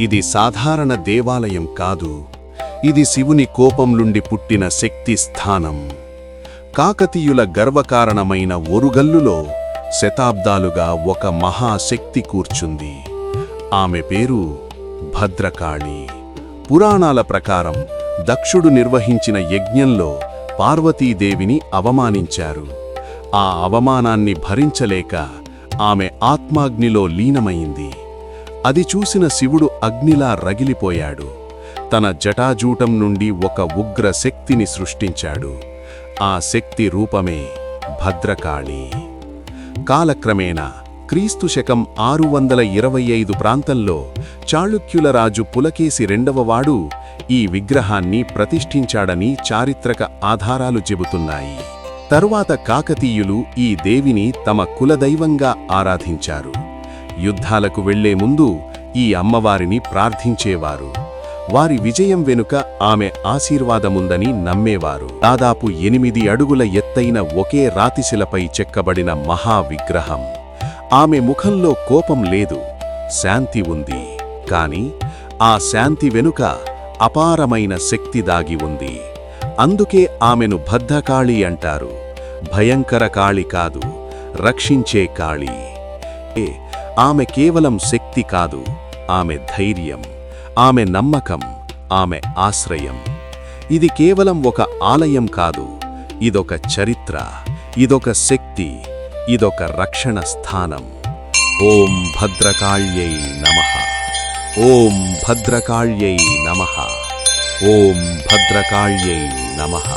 ఇది సాధారణ దేవాలయం కాదు, ఇది శివుని కోపం నుండి పుట్టిన శక్తి స్థానం. కాకతీయుల గర్వకారణమైన ఒరుగల్లులో శతాబ్దాలుగా ఒక మహాశక్తి కూర్చుంది. ఆమె పేరు భద్రకాళి. పురాణాల ప్రకారం దక్షుడు నిర్వహించిన యజ్ఞంలో పార్వతీదేవిని అవమానించారు. ఆ అవమానాన్ని భరించలేక ఆమె ఆత్మాగ్నిలో లీనమైంది. అది చూసిన శివుడు అగ్నిలా రగిలిపోయాడు. తన జటాజూటం నుండి ఒక ఉగ్ర శక్తిని సృష్టించాడు. ఆ శక్తి రూపమే భద్రకాళి. కాలక్రమేణా క్రీస్తు శకం 625 ప్రాంతంలో చాళుక్యుల రాజు పులకేశి రెండవవాడు ఈ విగ్రహాన్ని ప్రతిష్ఠించాడని చారిత్రక ఆధారాలు చెబుతున్నాయి. తరువాత కాకతీయులు ఈ దేవిని తమ కులదైవంగా ఆరాధించారు. యుద్ధాలకు వెళ్లే ముందు ఈ అమ్మవారిని ప్రార్థించేవారు. వారి విజయం వెనుక ఆమె ఆశీర్వాదముందని నమ్మేవారు. దాదాపు 8 అడుగుల ఎత్తైన ఒకే రాతిశిలపై చెక్కబడిన మహావిగ్రహం. ఆమె ముఖంలో కోపం లేదు, శాంతి ఉంది. కాని ఆ శాంతి వెనుక అపారమైన శక్తి దాగి ఉంది. అందుకే ఆమెను భద్రకాళి అంటారు. భయంకర కాళి కాదు, రక్షించే కాళి. ఆమె కేవలం శక్తి కాదు, ఆమె ధైర్యం, ఆమె నమ్మకం, ఆమె ఆశ్రయం. ఇది కేవలం ఒక ఆలయం కాదు, ఇదొక చరిత్ర, ఇదొక శక్తి, ఇదొక రక్షణ స్థానం. ఓం భద్రకాళ్యై నమః. ఓం భద్రకాళ్యై నమః. ఓం భద్రకాళ్యై నమః.